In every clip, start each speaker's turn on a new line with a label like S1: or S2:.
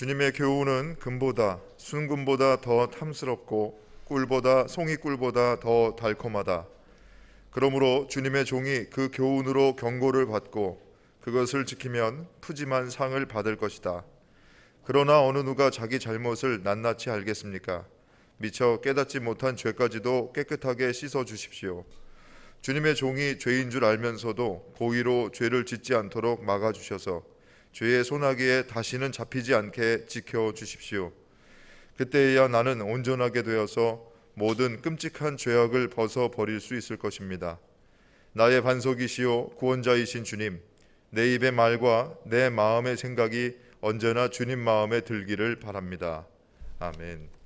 S1: 주님의 교훈은 금보다 순금보다 더 탐스럽고 꿀보다 송이꿀보다 더 달콤하다. 그러므로 주님의 종이 그 교훈으로 경고를 받고 그것을 지키면 푸짐한 상을 받을 것이다. 그러나 어느 누가 자기 잘못을 낱낱이 알겠습니까? 미처 깨닫지 못한 죄까지도 깨끗하게 씻어 주십시오. 주님의 종이 죄인 줄 알면서도 고의로 죄를 짓지 않도록 막아주셔서 죄의 소나기에 다시는 잡히지 않게 지켜주십시오. 그때에야 나는 온전하게 되어서 모든 끔찍한 죄악을 벗어버릴 수 있을 것입니다. 나의 반석이시요 구원자이신 주님, 내 입의 말과 내 마음의 생각이 언제나 주님 마음에 들기를 바랍니다. 아멘.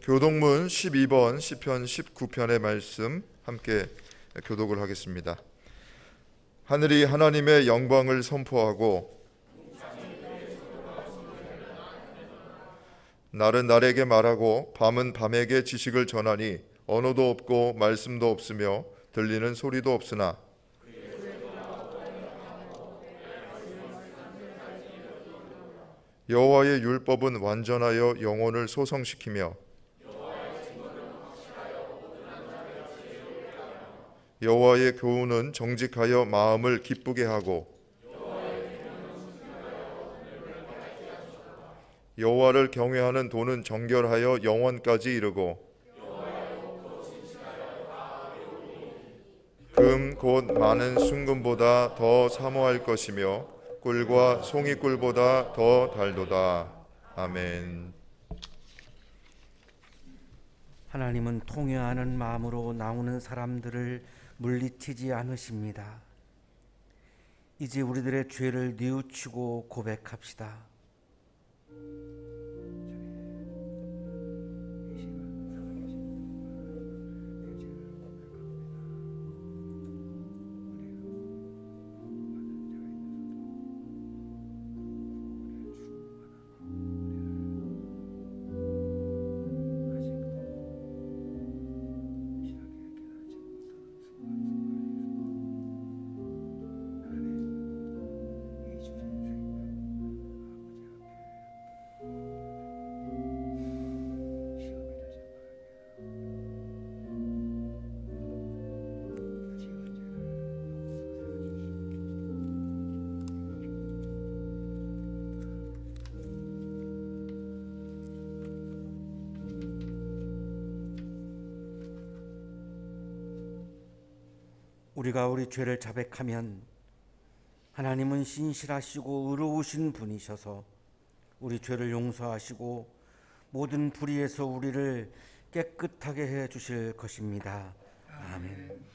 S1: 교독문 12번 시편 19편의 말씀 함께 교독을 하겠습니다. 하늘이 하나님의 영광을 선포하고 날은 날에게 말하고 밤은 밤에게 지식을 전하니 언어도 없고 말씀도 없으며 들리는 소리도 없으나 여호와의 율법은 완전하여 영혼을 소성시키며 여호와의 교훈은 정직하여 마음을 기쁘게 하고 여호와를 경외하는 도는 정결하여 영원까지 이르고 금 곧 많은 순금보다 더 사모할 것이며 꿀과 송이꿀보다 더 달도다. 아멘.
S2: 하나님은 통회하는 마음으로 나오는 사람들을 물리치지 않으십니다. 이제 우리들의 죄를 뉘우치고 고백합시다. 우리가 우리 죄를 자백하면 하나님은 신실하시고 의로우신 분이셔서 우리 죄를 용서하시고 모든 불의에서 우리를 깨끗하게 해 주실 것입니다. 아멘.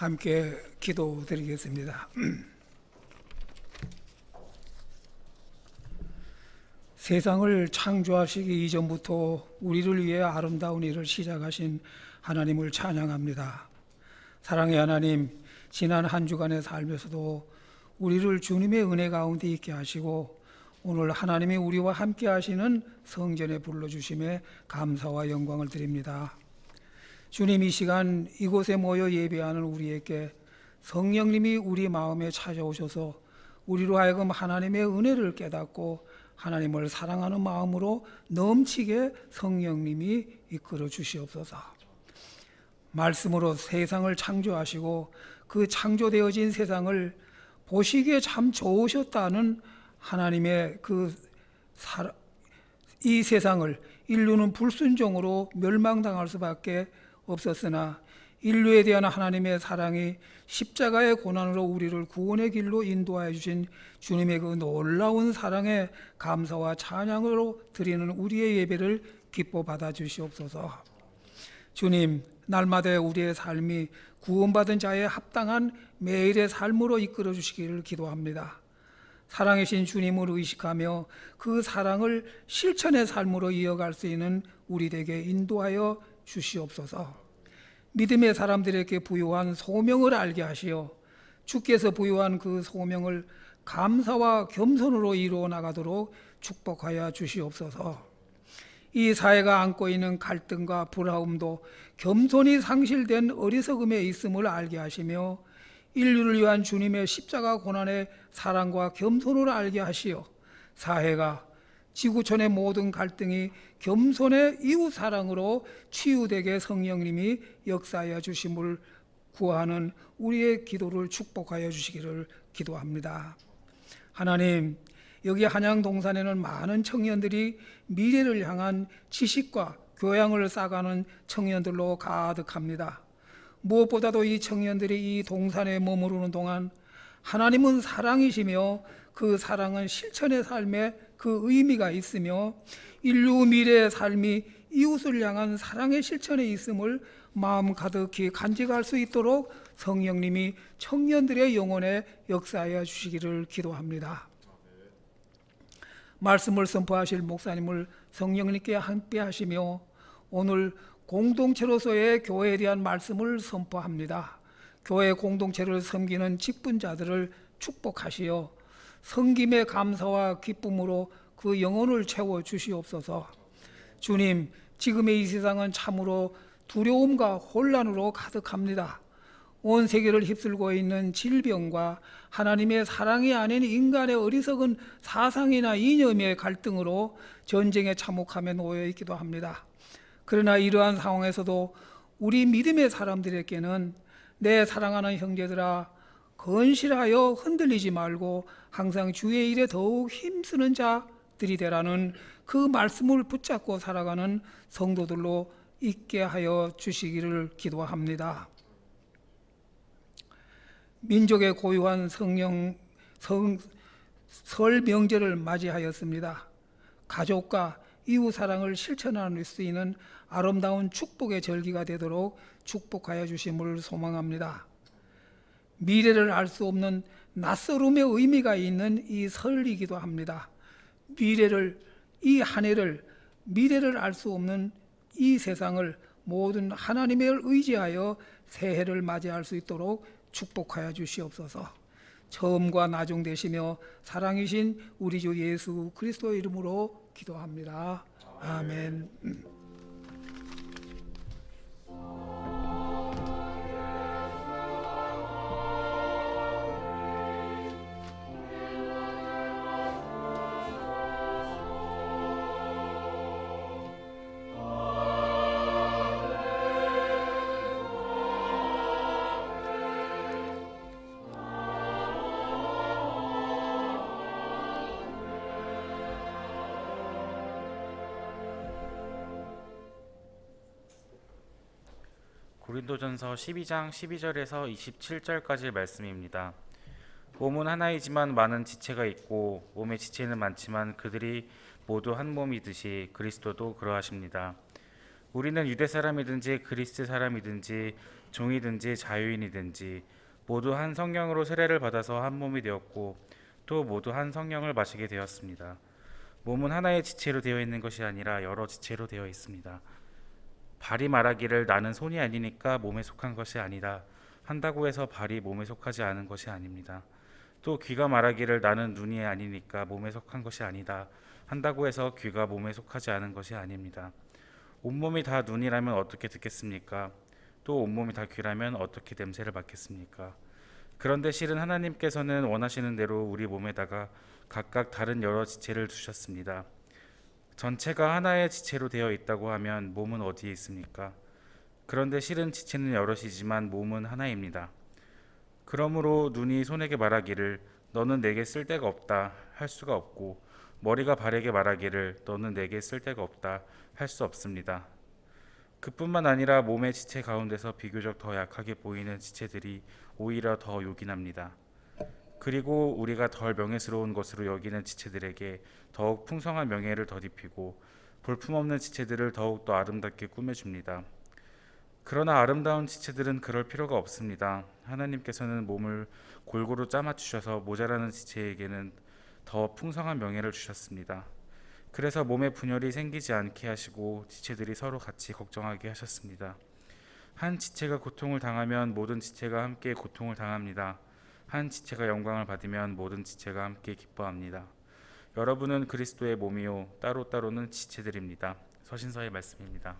S3: 함께 기도드리겠습니다. 세상을 창조하시기 이전부터 우리를 위해 아름다운 일을 시작하신 하나님을 찬양합니다. 사랑의 하나님, 지난 한 주간의 삶에서도 우리를 주님의 은혜 가운데 있게 하시고 오늘 하나님이 우리와 함께 하시는 성전에 불러주심에 감사와 영광을 드립니다. 주님, 이 시간 이곳에 모여 예배하는 우리에게 성령님이 우리 마음에 찾아오셔서 우리로 하여금 하나님의 은혜를 깨닫고 하나님을 사랑하는 마음으로 넘치게 성령님이 이끌어 주시옵소서. 말씀으로 세상을 창조하시고 그 창조되어진 세상을 보시기에 참 좋으셨다는 하나님의 이 세상을 인류는 불순종으로 멸망당할 수밖에 없었으나 인류에 대한 하나님의 사랑이 십자가의 고난으로 우리를 구원의 길로 인도하여 주신 주님의 그 놀라운 사랑에 감사와 찬양으로 드리는 우리의 예배를 기뻐 받아 주시옵소서. 주님, 날마다 우리의 삶이 구원받은 자에 합당한 매일의 삶으로 이끌어 주시기를 기도합니다. 사랑이신 주님을 의식하며 그 사랑을 실천의 삶으로 이어갈 수 있는 우리에게 인도하여 주시옵소서. 믿음의 사람들에게 부여한 소명을 알게 하시어 주께서 부여한 그 소명을 감사와 겸손으로 이루어 나가도록 축복하여 주시옵소서. 이 사회가 안고 있는 갈등과 불화음도 겸손이 상실된 어리석음에 있음을 알게 하시며 인류를 위한 주님의 십자가 고난의 사랑과 겸손을 알게 하시어 사회가 지구촌의 모든 갈등이 겸손의 이웃 사랑으로 치유되게 성령님이 역사하여 주심을 구하는 우리의 기도를 축복하여 주시기를 기도합니다. 하나님, 여기 한양동산에는 많은 청년들이 미래를 향한 지식과 교양을 쌓아가는 청년들로 가득합니다. 무엇보다도 이 청년들이 이 동산에 머무르는 동안 하나님은 사랑이시며 그 사랑은 실천의 삶에 그 의미가 있으며 인류 미래의 삶이 이웃을 향한 사랑의 실천에 있음을 마음 가득히 간직할 수 있도록 성령님이 청년들의 영혼에 역사하여 주시기를 기도합니다. 말씀을 선포하실 목사님을 성령님께 함께 하시며 오늘 공동체로서의 교회에 대한 말씀을 선포합니다. 교회 공동체를 섬기는 직분자들을 축복하시어 섬김의 감사와 기쁨으로 그 영혼을 채워 주시옵소서. 주님, 지금의 이 세상은 참으로 두려움과 혼란으로 가득합니다. 온 세계를 휩쓸고 있는 질병과 하나님의 사랑이 아닌 인간의 어리석은 사상이나 이념의 갈등으로 전쟁에 참혹하며 놓여 있기도 합니다. 그러나 이러한 상황에서도 우리 믿음의 사람들에게는 내 사랑하는 형제들아, 건실하여 흔들리지 말고 항상 주의 일에 더욱 힘쓰는 자들이 되라는 그 말씀을 붙잡고 살아가는 성도들로 있게 하여 주시기를 기도합니다. 민족의 고유한 설 명절을 맞이하였습니다. 가족과 이웃 사랑을 실천할 수 있는 아름다운 축복의 절기가 되도록 축복하여 주심을 소망합니다. 미래를 알 수 없는 낯설음의 의미가 있는 이 설이기도 합니다. 이 한 해를, 미래를 알 수 없는 이 세상을 모든 하나님을 의지하여 새해를 맞이할 수 있도록 축복하여 주시옵소서. 처음과 나중 되시며 사랑이신 우리 주 예수 그리스도의 이름으로 기도합니다. 아멘.
S4: 고린도전서 12장 12절에서 27절까지의 말씀입니다. 몸은 하나이지만 많은 지체가 있고 몸의 지체는 많지만 그들이 모두 한 몸이듯이 그리스도도 그러하십니다. 우리는 유대 사람이든지 그리스 사람이든지 종이든지 자유인이든지 모두 한 성령으로 세례를 받아서 한 몸이 되었고 또 모두 한 성령을 마시게 되었습니다. 몸은 하나의 지체로 되어 있는 것이 아니라 여러 지체로 되어 있습니다. 발이 말하기를 나는 손이 아니니까 몸에 속한 것이 아니다 한다고 해서 발이 몸에 속하지 않은 것이 아닙니다. 또 귀가 말하기를 나는 눈이 아니니까 몸에 속한 것이 아니다 한다고 해서 귀가 몸에 속하지 않은 것이 아닙니다. 온몸이 다 눈이라면 어떻게 듣겠습니까? 또 온몸이 다 귀라면 어떻게 냄새를 맡겠습니까? 그런데 실은 하나님께서는 원하시는 대로 우리 몸에다가 각각 다른 여러 지체를 두셨습니다. 전체가 하나의 지체로 되어 있다고 하면 몸은 어디에 있습니까? 그런데 실은 지체는 여럿이지만 몸은 하나입니다. 그러므로 눈이 손에게 말하기를 너는 내게 쓸데가 없다 할 수가 없고 머리가 발에게 말하기를 너는 내게 쓸데가 없다 할 수 없습니다. 그뿐만 아니라 몸의 지체 가운데서 비교적 더 약하게 보이는 지체들이 오히려 더 요긴합니다. 그리고 우리가 덜 명예스러운 것으로 여기는 지체들에게 더욱 풍성한 명예를 덧입히고 볼품없는 지체들을 더욱 더 아름답게 꾸며줍니다. 그러나 아름다운 지체들은 그럴 필요가 없습니다. 하나님께서는 몸을 골고루 짜맞추셔서 모자라는 지체에게는 더 풍성한 명예를 주셨습니다. 그래서 몸에 분열이 생기지 않게 하시고 지체들이 서로 같이 걱정하게 하셨습니다. 한 지체가 고통을 당하면 모든 지체가 함께 고통을 당합니다. 한 지체가 영광을 받으면 모든 지체가 함께 기뻐합니다. 여러분은 그리스도의 몸이요 따로따로는 지체들입니다. 서신서의 말씀입니다.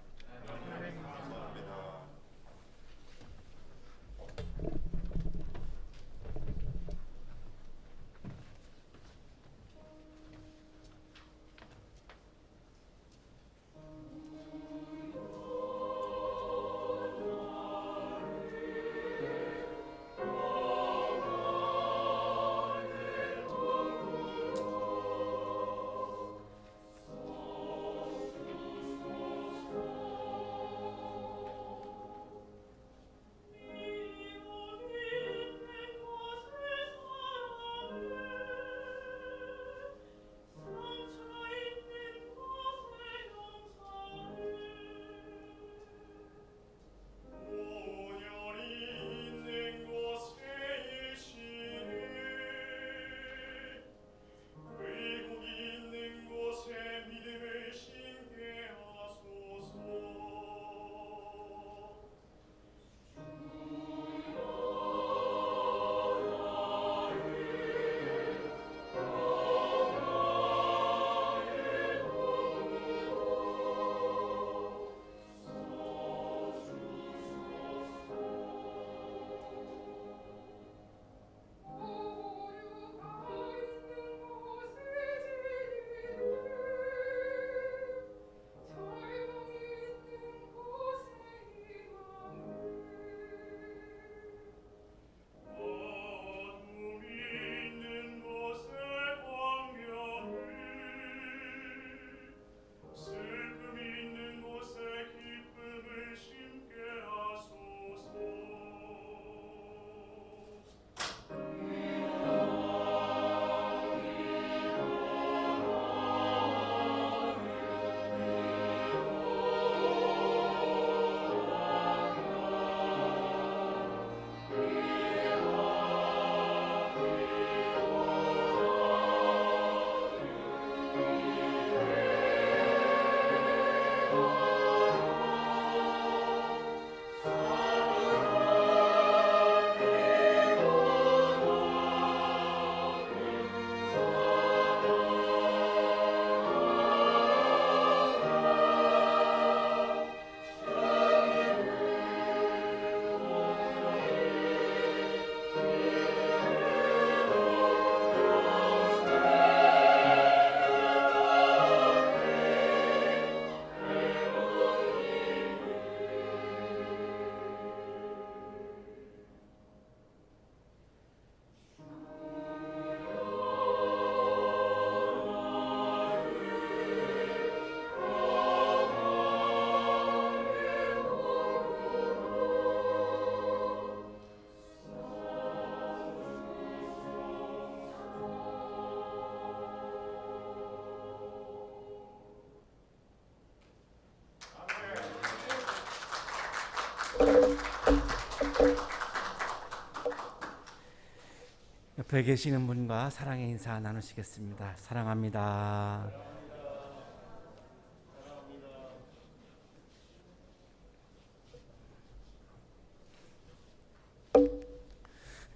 S2: 옆에 계시는 분과 사랑의 인사 나누시겠습니다. 사랑합니다.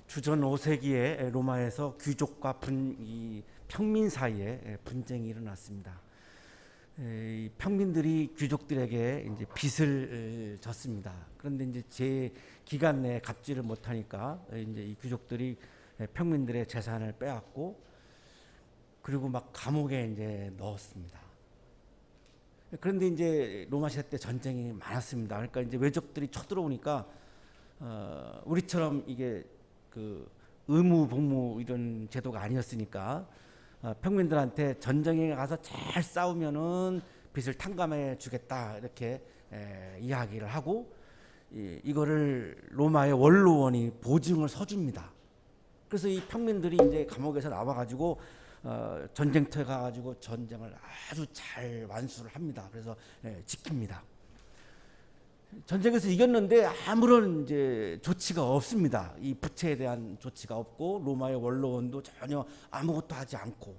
S2: 주전 5세기에 로마에서 귀족과 평민 사이에 분쟁이 일어났습니다. 이 평민들이 귀족들에게 이제 빚을 졌습니다. 그런데 이제 제 기간 내에 갚지를 못하니까 이제 이 귀족들이 평민들의 재산을 빼앗고 그리고 막 감옥에 이제 넣었습니다. 그런데 이제 로마 시대 때 전쟁이 많았습니다. 그러니까 이제 외적들이 쳐들어오니까 우리처럼 이게 그 의무 복무 이런 제도가 아니었으니까 평민들한테 전쟁에 가서 잘 싸우면은 빚을 탕감해 주겠다 이렇게 이야기를 하고 이거를 로마의 원로원이 보증을 서줍니다. 그래서 이 평민들이 이제 감옥에서 나와가지고 전쟁터에 가가지고 전쟁을 아주 잘 완수를 합니다. 그래서 지킵니다. 전쟁에서 이겼는데 아무런 이제 조치가 없습니다. 이 부채에 대한 조치가 없고 로마의 원로원도 전혀 아무것도 하지 않고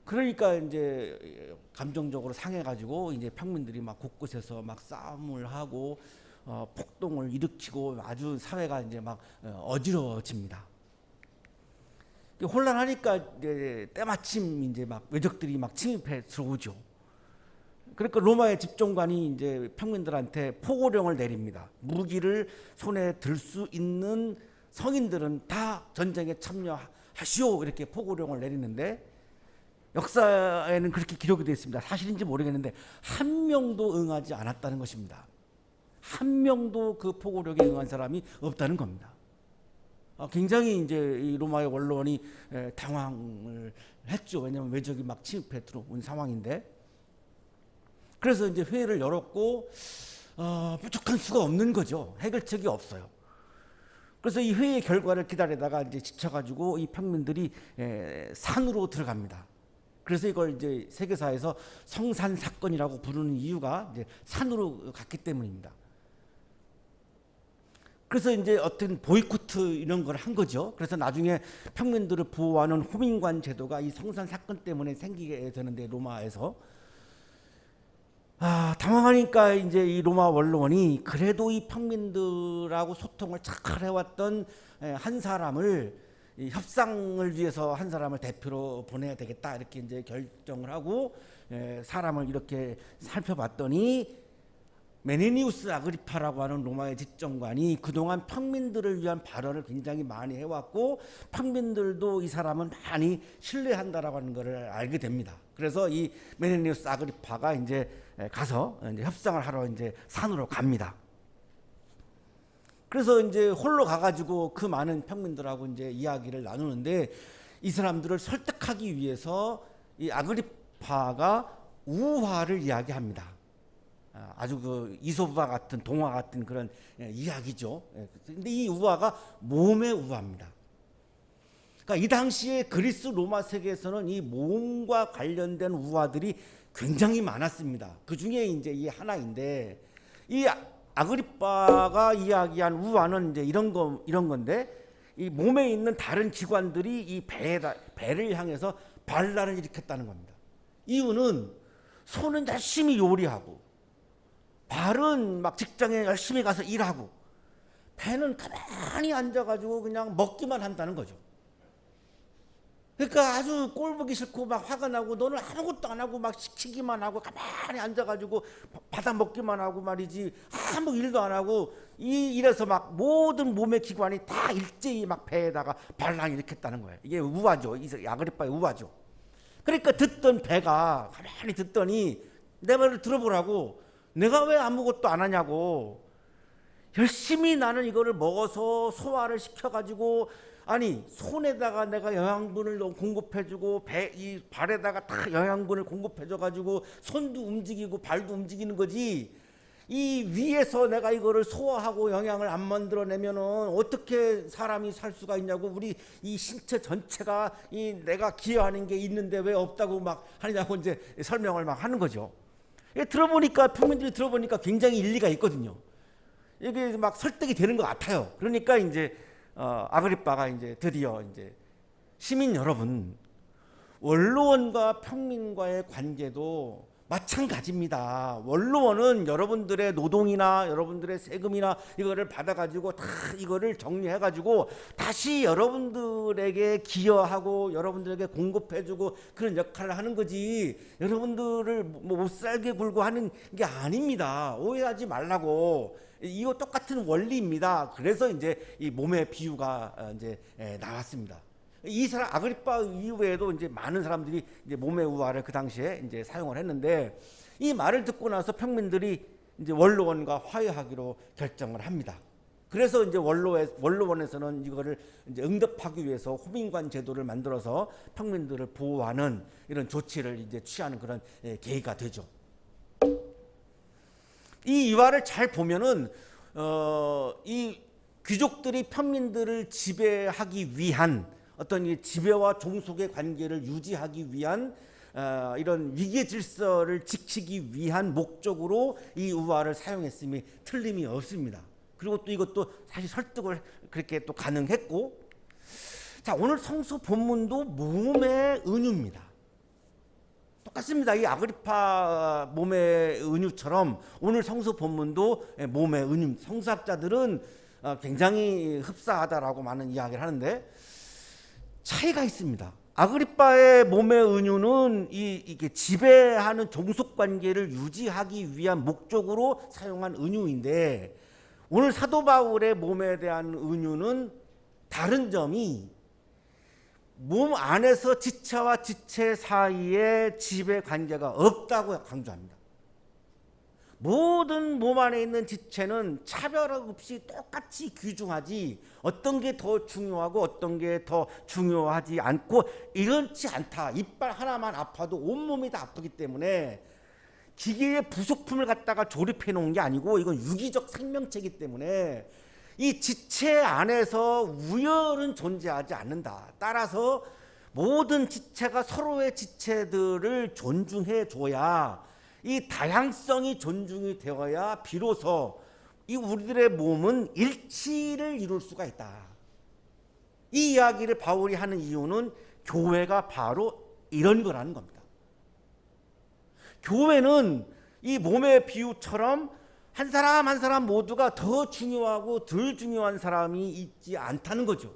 S2: 그러니까 이제 감정적으로 상해가지고 이제 평민들이 막 곳곳에서 막 싸움을 하고 폭동을 일으키고 아주 사회가 이제 막 어지러워집니다. 혼란하니까 이제 때마침 이제 막 외적들이 막 침입해 들어오죠. 그러니까 로마의 집정관이 이제 평민들한테 포고령을 내립니다. 무기를 손에 들 수 있는 성인들은 다 전쟁에 참여하시오 이렇게 포고령을 내리는데 역사에는 그렇게 기록이 되어 있습니다. 사실인지 모르겠는데 한 명도 응하지 않았다는 것입니다. 한 명도 그 포고령에 응한 사람이 없다는 겁니다. 굉장히 이제 이 로마의 원로원이 당황을 했죠. 왜냐하면 외적이 막 침입해 들어온 상황인데. 그래서 이제 회의를 열었고 부족한 수가 없는 거죠. 해결책이 없어요. 그래서 이 회의 결과를 기다리다가 이제 지쳐가지고 이 평민들이 산으로 들어갑니다. 그래서 이걸 이제 세계사에서 성산 사건이라고 부르는 이유가 이제 산으로 갔기 때문입니다. 그래서 이제 어떤 보이코트 이런 걸 한 거죠. 그래서 나중에 평민들을 보호하는 호민관 제도가 이 성산 사건 때문에 생기게 되는데 로마에서 당황하니까 이제 이 로마 원로원이 그래도 이 평민들하고 소통을 잘 해왔던 한 사람을 이 협상을 위해서 한 사람을 대표로 보내야 되겠다 이렇게 이제 결정을 하고 사람을 이렇게 살펴봤더니 메네니우스 아그리파라고 하는 로마의 집정관이 그동안 평민들을 위한 발언을 굉장히 많이 해왔고 평민들도 이 사람은 많이 신뢰한다라고 하는 것을 알게 됩니다. 그래서 이 메네니우스 아그리파가 이제 가서 이제 협상을 하러 이제 산으로 갑니다. 그래서 이제 홀로 가가지고 그 많은 평민들하고 이제 이야기를 나누는데 이 사람들을 설득하기 위해서 이 아그리파가 우화를 이야기합니다. 아주 그 이솝과 같은 동화 같은 그런 이야기죠. 근데 이 우화가 몸의 우화입니다. 그러니까 이 당시에 그리스 로마 세계에서는 이 몸과 관련된 우화들이 굉장히 많았습니다. 그 중에 이제 이 하나인데 이 아그리빠가 이야기한 우화는 이제 이런 건데 이 몸에 있는 다른 기관들이 이 배를 향해서 반란을 일으켰다는 겁니다. 이유는 손은 열심히 요리하고 발은 막 직장에 열심히 가서 일하고 배는 가만히 앉아가지고 그냥 먹기만 한다는 거죠. 그러니까 아주 꼴 보기 싫고 막 화가 나고 너는 아무것도 안 하고 막 시키기만 하고 가만히 앉아가지고 받아 먹기만 하고 말이지 아무 일도 안 하고 이래서 막 모든 몸의 기관이 다 일제히 막 배에다가 반란을 일으켰다는 거예요. 이게 우화죠. 이 아그리빠의 우화죠. 그러니까 듣던 배가 가만히 듣더니 내 말을 들어보라고 내가 왜 아무것도 안 하냐고 열심히 나는 이거를 먹어서 소화를 시켜가지고 아니 손에다가 내가 영양분을 공급해주고 이 발에다가 다 영양분을 공급해줘가지고 손도 움직이고 발도 움직이는 거지 이 위에서 내가 이거를 소화하고 영양을 안 만들어내면은 어떻게 사람이 살 수가 있냐고 우리 이 신체 전체가 이 내가 기여하는 게 있는데 왜 없다고 막 하느냐고 이제 설명을 막 하는 거죠. 들어보니까 평민들이 들어보니까 굉장히 일리가 있거든요. 이게 막 설득이 되는 것 같아요. 그러니까 이제 아그리빠가 이제 드디어 이제 시민 여러분, 원로원과 평민과의 관계도 마찬가지입니다. 원로원은 여러분들의 노동이나 여러분들의 세금이나 이거를 받아가지고 다 이거를 정리해가지고 다시 여러분들에게 기여하고 여러분들에게 공급해주고 그런 역할을 하는 거지, 여러분들을 뭐 못 살게 굴고 하는 게 아닙니다. 오해하지 말라고. 이거 똑같은 원리입니다. 그래서 이제 이 몸의 비유가 이제 나왔습니다. 이 사람 아그리빠 이후에도 이제 많은 사람들이 이제 몸의 우화를 그 당시에 이제 사용을 했는데, 이 말을 듣고 나서 평민들이 이제 원로원과 화해하기로 결정을 합니다. 그래서 이제 원로원에서는 이거를 이제 응답하기 위해서 호민관 제도를 만들어서 평민들을 보호하는 이런 조치를 이제 취하는 그런 계기가 되죠. 이 이화를 잘 보면은 이 귀족들이 평민들을 지배하기 위한 어떤 이 지배와 종속의 관계를 유지하기 위한 이런 위계 질서를 지키기 위한 목적으로 이 우화를 사용했음이 틀림이 없습니다. 그리고 또 이것도 사실 설득을 그렇게 또 가능했고, 자, 오늘 성서 본문도 몸의 은유입니다. 똑같습니다. 이 아그리파 몸의 은유처럼 오늘 성서 본문도 몸의 은유. 성서학자들은 굉장히 흡사하다라고 많은 이야기를 하는데 차이가 있습니다. 아그리빠의 몸의 은유는 이게 지배하는 종속 관계를 유지하기 위한 목적으로 사용한 은유인데, 오늘 사도 바울의 몸에 대한 은유는 다른 점이 몸 안에서 지체와 지체 사이에 지배 관계가 없다고 강조합니다. 모든 몸 안에 있는 지체는 차별 없이 똑같이 귀중하지, 어떤 게 더 중요하고 어떤 게 더 중요하지 않고 이렇지 않다. 이빨 하나만 아파도 온몸이 다 아프기 때문에 기계의 부속품을 갖다가 조립해 놓은 게 아니고 이건 유기적 생명체이기 때문에 이 지체 안에서 우열은 존재하지 않는다. 따라서 모든 지체가 서로의 지체들을 존중해 줘야, 이 다양성이 존중이 되어야 비로소 이 우리들의 몸은 일치를 이룰 수가 있다. 이 이야기를 바울이 하는 이유는 교회가 바로 이런 거라는 겁니다. 교회는 이 몸의 비유처럼 한 사람 한 사람 모두가 더 중요하고 덜 중요한 사람이 있지 않다는 거죠.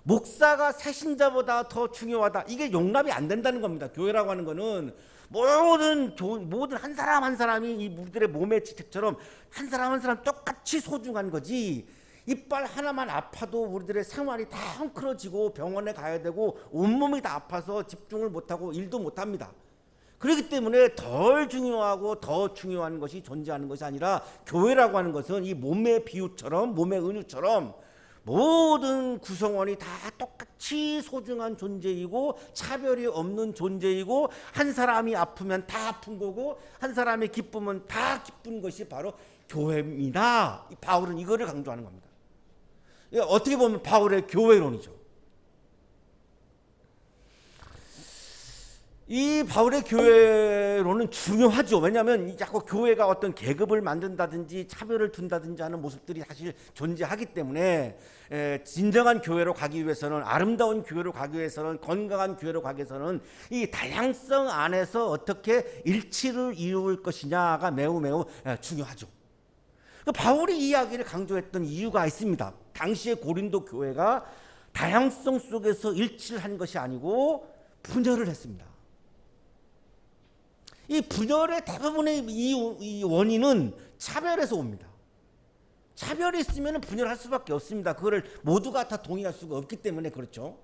S2: 목사가 새신자보다 더 중요하다, 이게 용납이 안 된다는 겁니다. 교회라고 하는 거는 모든 한 사람 한 사람이 이 우리들의 몸의 지체처럼 한 사람 한 사람 똑같이 소중한 거지, 이빨 하나만 아파도 우리들의 생활이 다 헝클어지고 병원에 가야 되고 온몸이 다 아파서 집중을 못하고 일도 못합니다. 그렇기 때문에 덜 중요하고 더 중요한 것이 존재하는 것이 아니라, 교회라고 하는 것은 이 몸의 비유처럼, 몸의 은유처럼 모든 구성원이 다 똑같이 소중한 존재이고 차별이 없는 존재이고, 한 사람이 아프면 다 아픈 거고 한 사람이 기쁘면 다 기쁜 것이 바로 교회입니다. 바울은 이거를 강조하는 겁니다. 어떻게 보면 바울의 교회론이죠. 이 바울의 교회론은 중요하죠. 왜냐하면 자꾸 교회가 어떤 계급을 만든다든지 차별을 둔다든지 하는 모습들이 사실 존재하기 때문에, 진정한 교회로 가기 위해서는, 아름다운 교회로 가기 위해서는, 건강한 교회로 가기 위해서는 이 다양성 안에서 어떻게 일치를 이룰 것이냐가 매우 중요하죠. 바울이 이 이야기를 강조했던 이유가 있습니다. 당시의 고린도 교회가 다양성 속에서 일치를 한 것이 아니고 분열을 했습니다. 이 분열의 대부분의 이 원인은 차별에서 옵니다. 차별이 있으면 분열할 수밖에 없습니다. 그거를 모두가 다 동의할 수가 없기 때문에 그렇죠.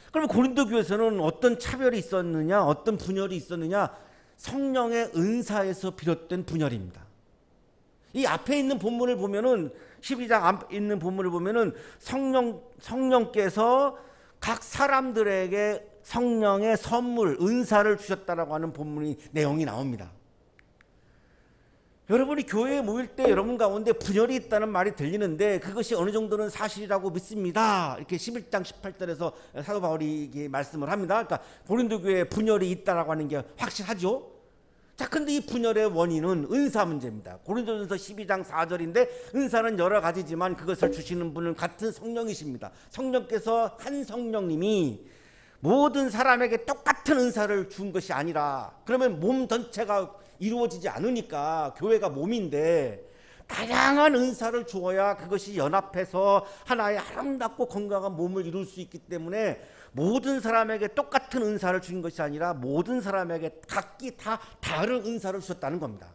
S2: 그러면 고린도 교회에서는 어떤 차별이 있었느냐, 어떤 분열이 있었느냐? 성령의 은사에서 비롯된 분열입니다. 이 앞에 있는 본문을 보면은, 12장 앞에 있는 본문을 보면은 성령께서 각 사람들에게 성령의 선물, 은사를 주셨다라고 하는 본문이 내용이 나옵니다. 여러분이 교회에 모일 때 여러분 가운데 분열이 있다는 말이 들리는데 그것이 어느 정도는 사실이라고 믿습니다. 이렇게 11장 18절에서 사도 바울이 말씀을 합니다. 그러니까 고린도 교회에 분열이 있다라고 하는 게 확실하죠. 자, 근데 이 분열의 원인은 은사 문제입니다. 고린도전서 12장 4절인데 은사는 여러 가지지만 그것을 주시는 분은 같은 성령이십니다. 성령께서 한 성령님이 모든 사람에게 똑같은 은사를 준 것이 아니라, 그러면 몸 전체가 이루어지지 않으니까 교회가 몸인데 다양한 은사를 주어야 그것이 연합해서 하나의 아름답고 건강한 몸을 이룰 수 있기 때문에 모든 사람에게 똑같은 은사를 준 것이 아니라 모든 사람에게 각기 다 다른 은사를 주셨다는 겁니다.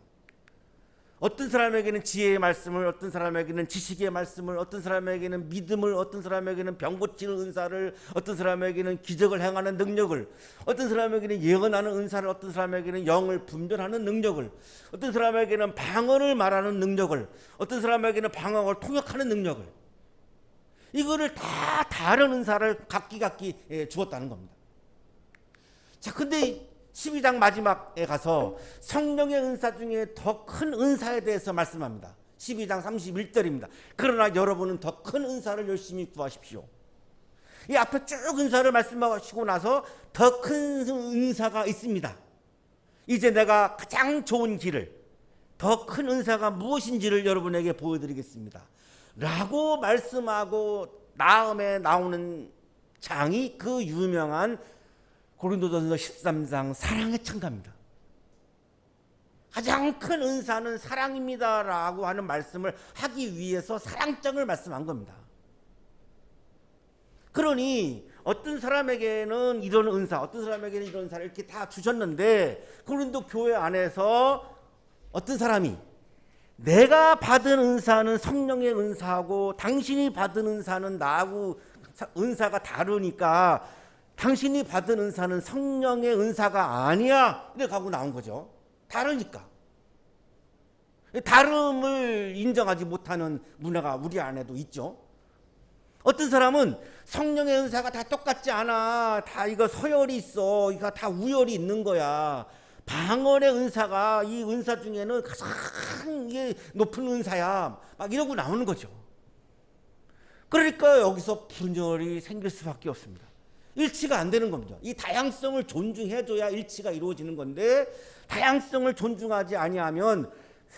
S2: 어떤 사람에게는 지혜의 말씀을, 어떤 사람에게는 지식의 말씀을, 어떤 사람에게는 믿음을, 어떤 사람에게는 병 고치는 은사를, 어떤 사람에게는 기적을 행하는 능력을, 어떤 사람에게는 예언하는 은사를, 어떤 사람에게는 영을 분별하는 능력을, 어떤 사람에게는 방언을 말하는 능력을, 어떤 사람에게는 방언을 통역하는 능력을, 이거를 다 다른 은사를 각기 주었다는 겁니다. 자, 근데 12장 마지막에 가서 성령의 은사 중에 더 큰 은사에 대해서 말씀합니다. 12장 31절입니다. 그러나 여러분은 더 큰 은사를 열심히 구하십시오. 이 앞에 쭉 은사를 말씀하시고 나서 더 큰 은사가 있습니다. 이제 내가 가장 좋은 길을, 더 큰 은사가 무엇인지를 여러분에게 보여드리겠습니다 라고 말씀하고 다음에 나오는 장이 그 유명한 고린도전서 13장 사랑의 청가입니다. 가장 큰 은사는 사랑입니다 라고 하는 말씀을 하기 위해서 사랑장을 말씀한 겁니다. 그러니 어떤 사람에게는 이런 은사, 어떤 사람에게는 이런 은사를 이렇게 다 주셨는데 고린도 교회 안에서 어떤 사람이 내가 받은 은사는 성령의 은사하고 당신이 받은 은사는 나하고 은사가 다르니까 당신이 받은 은사는 성령의 은사가 아니야 이렇게 하고 나온 거죠. 다르니까. 다름을 인정하지 못하는 문화가 우리 안에도 있죠. 어떤 사람은 성령의 은사가 다 똑같지 않아, 다 이거 서열이 있어, 이거 다 우열이 있는 거야, 방언의 은사가 이 은사 중에는 가장 이게 높은 은사야, 막 이러고 나오는 거죠. 그러니까 여기서 분열이 생길 수밖에 없습니다. 일치가 안 되는 겁니다. 이 다양성을 존중해줘야 일치가 이루어지는 건데 다양성을 존중하지 아니하면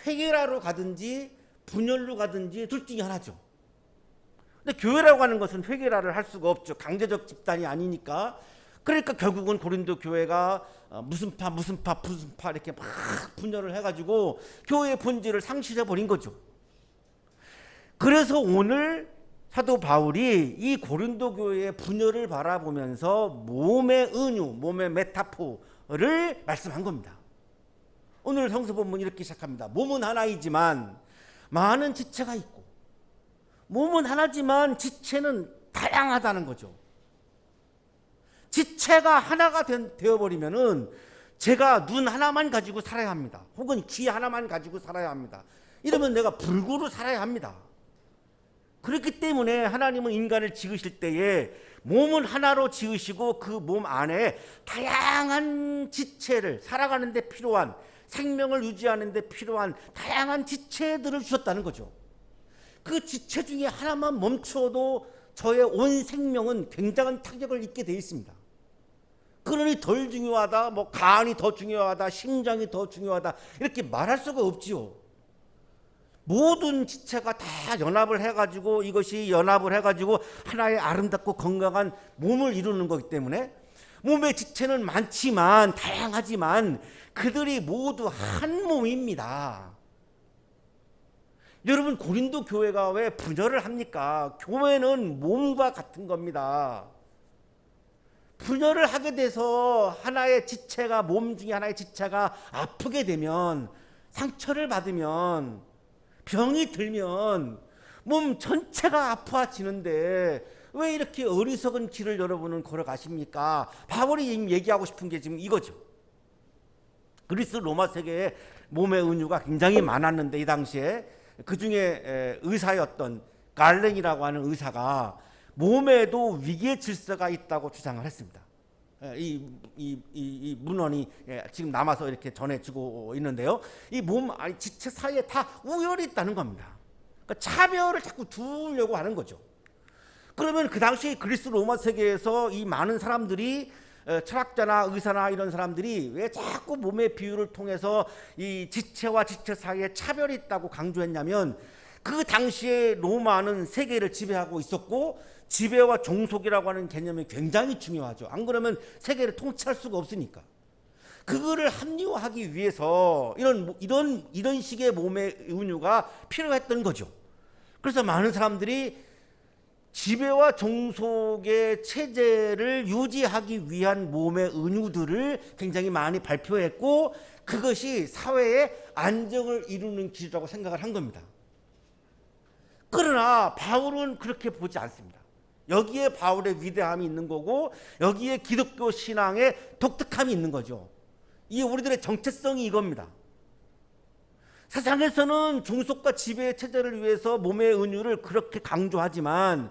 S2: 회개라로 가든지 분열로 가든지 둘 중에 하나죠. 근데 교회라고 하는 것은 회개라를 할 수가 없죠. 강제적 집단이 아니니까. 그러니까 결국은 고린도 교회가 무슨 파 이렇게 막 분열을 해가지고 교회의 본질을 상실해 버린 거죠. 그래서 오늘 사도 바울이 이 고린도 교회의 분열을 바라보면서 몸의 은유, 몸의 메타포를 말씀한 겁니다. 오늘 성서 본문 이렇게 시작합니다. 몸은 하나이지만 많은 지체가 있고, 몸은 하나지만 지체는 다양하다는 거죠. 지체가 하나가 되어버리면은 제가 눈 하나만 가지고 살아야 합니다. 혹은 귀 하나만 가지고 살아야 합니다. 이러면 내가 불구로 살아야 합니다. 그렇기 때문에 하나님은 인간을 지으실 때에 몸은 하나로 지으시고 그 몸 안에 다양한 지체를, 살아가는 데 필요한, 생명을 유지하는 데 필요한 다양한 지체들을 주셨다는 거죠. 그 지체 중에 하나만 멈춰도 저의 온 생명은 굉장한 타격을 입게 되어 있습니다. 그러니 덜 중요하다, 뭐 간이 더 중요하다, 심장이 더 중요하다 이렇게 말할 수가 없지요. 모든 지체가 다 연합을 해가지고 이것이 연합을 해가지고 하나의 아름답고 건강한 몸을 이루는 거기 때문에 몸의 지체는 많지만 다양하지만 그들이 모두 한 몸입니다. 여러분, 고린도 교회가 왜 분열을 합니까? 교회는 몸과 같은 겁니다. 분열을 하게 돼서 하나의 지체가, 몸 중에 하나의 지체가 아프게 되면, 상처를 받으면, 병이 들면 몸 전체가 아파지는데 왜 이렇게 어리석은 길을 여러분은 걸어가십니까? 바울이 얘기하고 싶은 게 지금 이거죠. 그리스 로마 세계에 몸의 은유가 굉장히 많았는데 이 당시에 그 중에 의사였던 갈렌이라고 하는 의사가 몸에도 위계 질서가 있다고 주장을 했습니다. 이 문헌이 지금 남아서 이렇게 전해지고 있는데요. 이 몸 지체 사이에 다 우열이 있다는 겁니다. 그러니까 차별을 자꾸 두려고 하는 거죠. 그러면 그 당시 그리스 로마 세계에서 이 많은 사람들이 철학자나 의사나 이런 사람들이 왜 자꾸 몸의 비유를 통해서 이 지체와 지체 사이에 차별이 있다고 강조했냐면, 그 당시에 로마는 세계를 지배하고 있었고 지배와 종속이라고 하는 개념이 굉장히 중요하죠. 안 그러면 세계를 통치할 수가 없으니까. 그거를 합리화하기 위해서 이런 식의 몸의 은유가 필요했던 거죠. 그래서 많은 사람들이 지배와 종속의 체제를 유지하기 위한 몸의 은유들을 굉장히 많이 발표했고, 그것이 사회의 안정을 이루는 길이라고 생각을 한 겁니다. 그러나 바울은 그렇게 보지 않습니다. 여기에 바울의 위대함이 있는 거고, 여기에 기독교 신앙의 독특함이 있는 거죠. 이게 우리들의 정체성이 이겁니다. 세상에서는 종속과 지배의 체제를 위해서 몸의 은유를 그렇게 강조하지만,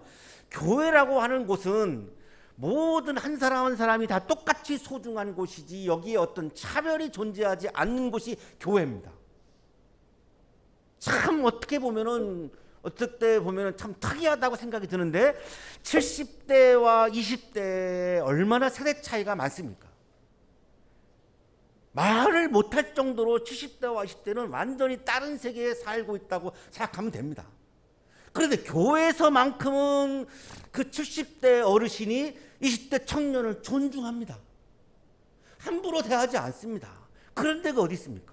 S2: 교회라고 하는 곳은 모든 한 사람 한 사람이 다 똑같이 소중한 곳이지, 여기에 어떤 차별이 존재하지 않는 곳이 교회입니다. 참 어떻게 보면은 참 특이하다고 생각이 드는데, 70대와 20대에 얼마나 세대 차이가 많습니까? 말을 못할 정도로 70대와 20대는 완전히 다른 세계에 살고 있다고 생각하면 됩니다. 그런데 교회에서만큼은 그 70대 어르신이 20대 청년을 존중합니다. 함부로 대하지 않습니다. 그런 데가 어디 있습니까?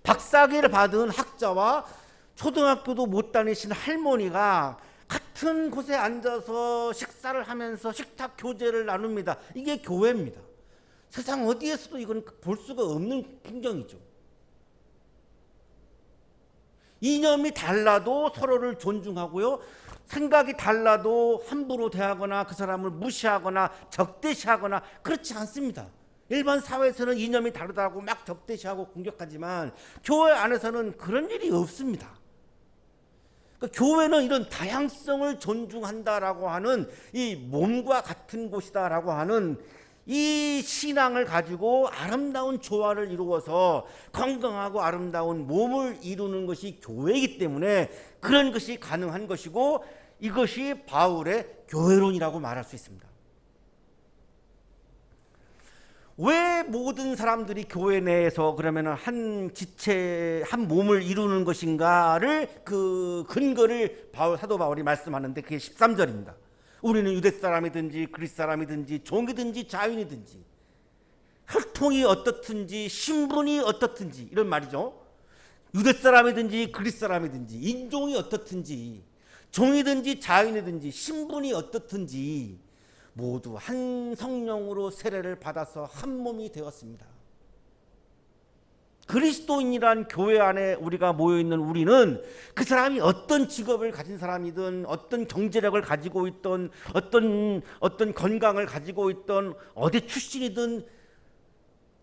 S2: 박사학위를 받은 학자와 초등학교도 못 다니신 할머니가 같은 곳에 앉아서 식사를 하면서 식탁 교제를 나눕니다. 이게 교회입니다. 세상 어디에서도 이건 볼 수가 없는 풍경이죠. 이념이 달라도 서로를 존중하고요, 생각이 달라도 함부로 대하거나 그 사람을 무시하거나 적대시하거나 그렇지 않습니다. 일반 사회에서는 이념이 다르다고 막 적대시하고 공격하지만 교회 안에서는 그런 일이 없습니다. 그러니까 교회는 이런 다양성을 존중한다라고 하는, 이 몸과 같은 곳이다라고 하는 이 신앙을 가지고 아름다운 조화를 이루어서 건강하고 아름다운 몸을 이루는 것이 교회이기 때문에 그런 것이 가능한 것이고, 이것이 바울의 교회론이라고 말할 수 있습니다. 왜 모든 사람들이 교회 내에서 그러면 한 지체, 한 몸을 이루는 것인가를 그 근거를 사도 바울이 말씀하는데, 그게 13절입니다. 우리는 유대 사람이든지 그리스 사람이든지 종이든지 자유인이든지 혈통이 어떻든지 신분이 어떻든지 이런 말이죠. 유대 사람이든지 그리스 사람이든지 인종이 어떻든지 종이든지 자유인이든지 신분이 어떻든지 모두 한 성령으로 세례를 받아서 한 몸이 되었습니다. 그리스도인이란 교회 안에 우리가 모여있는 우리는 그 사람이 어떤 직업을 가진 사람이든 어떤 경제력을 가지고 있던 어떤 건강을 가지고 있던 어디 출신이든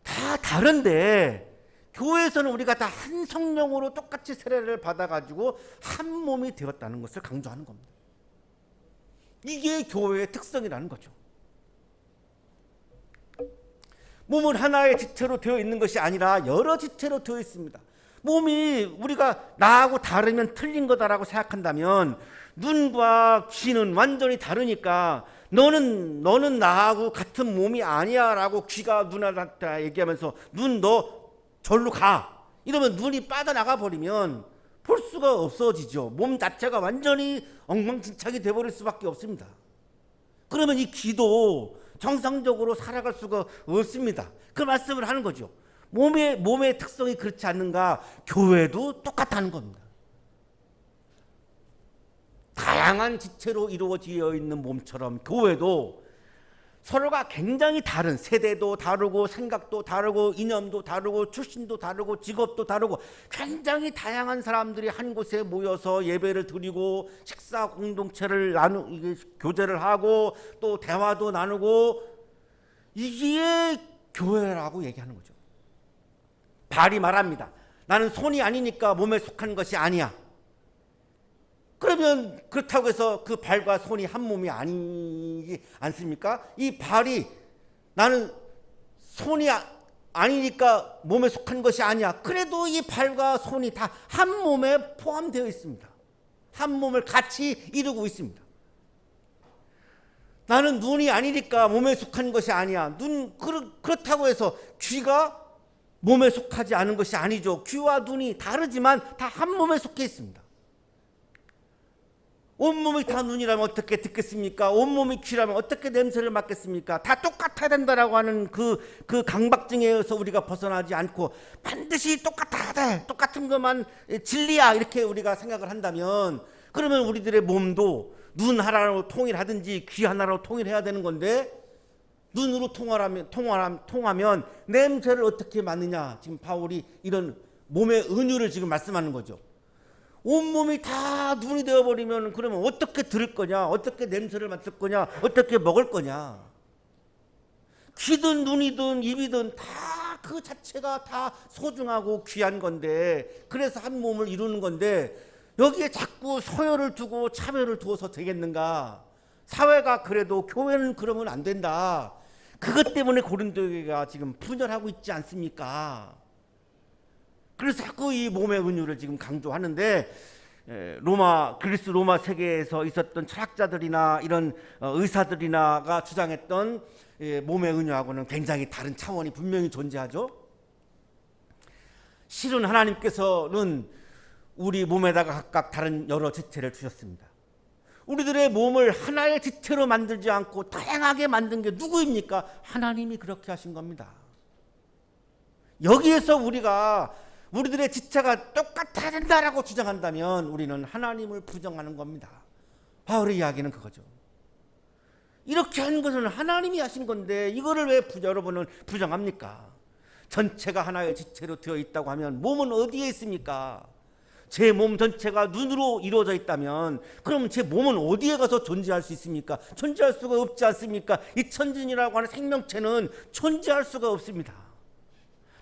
S2: 다 다른데, 교회에서는 우리가 다 한 성령으로 똑같이 세례를 받아가지고 한 몸이 되었다는 것을 강조하는 겁니다. 이게 교회의 특성이라는 거죠. 몸은 하나의 지체로 되어 있는 것이 아니라 여러 지체로 되어 있습니다. 몸이 우리가 나하고 다르면 틀린 거다라고 생각한다면, 눈과 귀는 완전히 다르니까 너는 나하고 같은 몸이 아니야라고 귀가 눈한테 얘기하면서 눈 너 절로 가 이러면 눈이 빠져나가 버리면 볼 수가 없어지죠. 몸 자체가 완전히 엉망진창이 돼버릴 수밖에 없습니다. 그러면 이 귀도 정상적으로 살아갈 수가 없습니다. 그 말씀을 하는 거죠. 몸의 특성이 그렇지 않는가? 교회도 똑같다는 겁니다. 다양한 지체로 이루어져 있는 몸처럼 교회도 서로가 굉장히 다른, 세대도 다르고 생각도 다르고 이념도 다르고 출신도 다르고 직업도 다르고 굉장히 다양한 사람들이 한 곳에 모여서 예배를 드리고 식사 공동체를 교제를 하고 또 대화도 나누고, 이게 교회라고 얘기하는 거죠. 발이 말합니다. 나는 손이 아니니까 몸에 속한 것이 아니야. 그러면 그렇다고 해서 그 발과 손이 한 몸이 아니지 않습니까? 이 발이 나는 손이 아니니까 몸에 속한 것이 아니야. 그래도 이 발과 손이 다 한 몸에 포함되어 있습니다. 한 몸을 같이 이루고 있습니다. 나는 눈이 아니니까 몸에 속한 것이 아니야. 그렇다고 해서 귀가 몸에 속하지 않은 것이 아니죠. 귀와 눈이 다르지만 다 한 몸에 속해 있습니다. 온몸이 다 눈이라면 어떻게 듣겠습니까? 온몸이 귀라면 어떻게 냄새를 맡겠습니까? 다 똑같아야 된다라고 하는 그 강박증에 의해서 우리가 벗어나지 않고 반드시 똑같아야 돼, 똑같은 것만 진리야, 이렇게 우리가 생각을 한다면, 그러면 우리들의 몸도 눈 하나로 통일하든지 귀 하나로 통일해야 되는 건데, 눈으로 통하면 냄새를 어떻게 맡느냐. 지금 바울이 이런 몸의 은유를 지금 말씀하는 거죠. 온몸이 다 눈이 되어버리면 그러면 어떻게 들을 거냐, 어떻게 냄새를 맡을 거냐, 어떻게 먹을 거냐. 귀든 눈이든 입이든 다 그 자체가 다 소중하고 귀한 건데, 그래서 한 몸을 이루는 건데, 여기에 자꾸 서열을 두고 차별을 두어서 되겠는가. 사회가 그래도 교회는 그러면 안 된다. 그것 때문에 고린도교회가 지금 분열하고 있지 않습니까? 그래서 자꾸 이 몸의 은유를 지금 강조하는데, 그리스 로마 세계에서 있었던 철학자들이나 이런 의사들이나가 주장했던 몸의 은유하고는 굉장히 다른 차원이 분명히 존재하죠. 실은 하나님께서는 우리 몸에다가 각각 다른 여러 지체를 주셨습니다. 우리들의 몸을 하나의 지체로 만들지 않고 다양하게 만든 게 누구입니까? 하나님이 그렇게 하신 겁니다. 여기에서 우리들의 지체가 똑같아야 된다라고 주장한다면 우리는 하나님을 부정하는 겁니다. 바울의 이야기는 그거죠. 이렇게 하는 것은 하나님이 하신 건데 이거를 왜 여러분은 부정합니까? 전체가 하나의 지체로 되어 있다고 하면 몸은 어디에 있습니까? 제 몸 전체가 눈으로 이루어져 있다면 그럼 제 몸은 어디에 가서 존재할 수 있습니까? 존재할 수가 없지 않습니까? 이 천진이라고 하는 생명체는 존재할 수가 없습니다.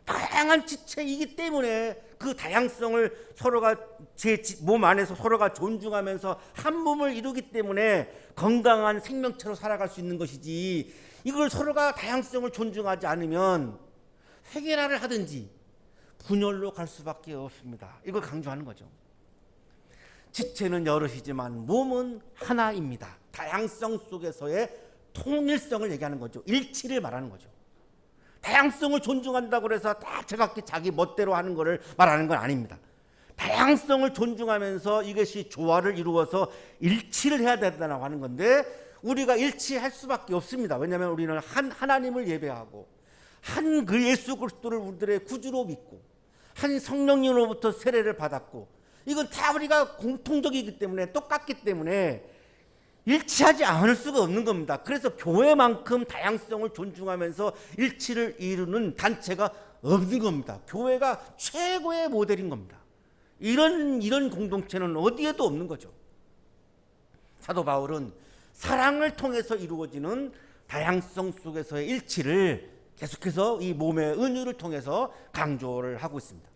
S2: 다양한 지체이기 때문에 그 다양성을 서로가 제 몸 안에서 서로가 존중하면서 한 몸을 이루기 때문에 건강한 생명체로 살아갈 수 있는 것이지, 이걸 서로가 다양성을 존중하지 않으면 회개라를 하든지 분열로 갈 수밖에 없습니다. 이걸 강조하는 거죠. 지체는 여럿이지만 몸은 하나입니다. 다양성 속에서의 통일성을 얘기하는 거죠. 일치를 말하는 거죠. 다양성을 존중한다고 해서 다 제각기 자기 멋대로 하는 것을 말하는 건 아닙니다. 다양성을 존중하면서 이것이 조화를 이루어서 일치를 해야 된다고 하는 건데, 우리가 일치할 수밖에 없습니다. 왜냐하면 우리는 한 하나님을 예배하고 한 그 예수 그리스도를 우리들의 구주로 믿고 한 성령님으로부터 세례를 받았고, 이건 다 우리가 공통적이기 때문에, 똑같기 때문에 일치하지 않을 수가 없는 겁니다. 그래서 교회만큼 다양성을 존중하면서 일치를 이루는 단체가 없는 겁니다. 교회가 최고의 모델인 겁니다. 이런 공동체는 어디에도 없는 거죠. 사도 바울은 사랑을 통해서 이루어지는 다양성 속에서의 일치를 계속해서 이 몸의 은유를 통해서 강조를 하고 있습니다.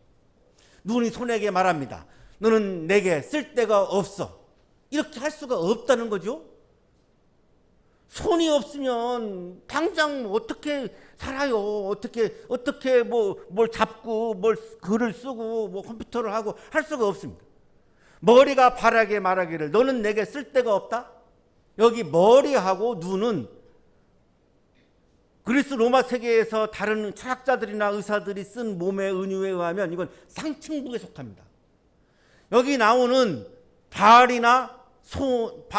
S2: 눈이 손에게 말합니다. 너는 내게 쓸데가 없어. 이렇게 할 수가 없다는 거죠. 손이 없으면 당장 어떻게 살아요? 어떻게 뭘 잡고 뭘 글을 쓰고 뭐 컴퓨터를 하고 할 수가 없습니다. 머리가 바라게 말하기를 너는 내게 쓸데가 없다. 여기 머리하고 눈은 그리스 로마 세계에서 다른 철학자들이나 의사들이 쓴 몸의 은유에 의하면 이건 상층부에 속합니다. 여기 나오는 발이나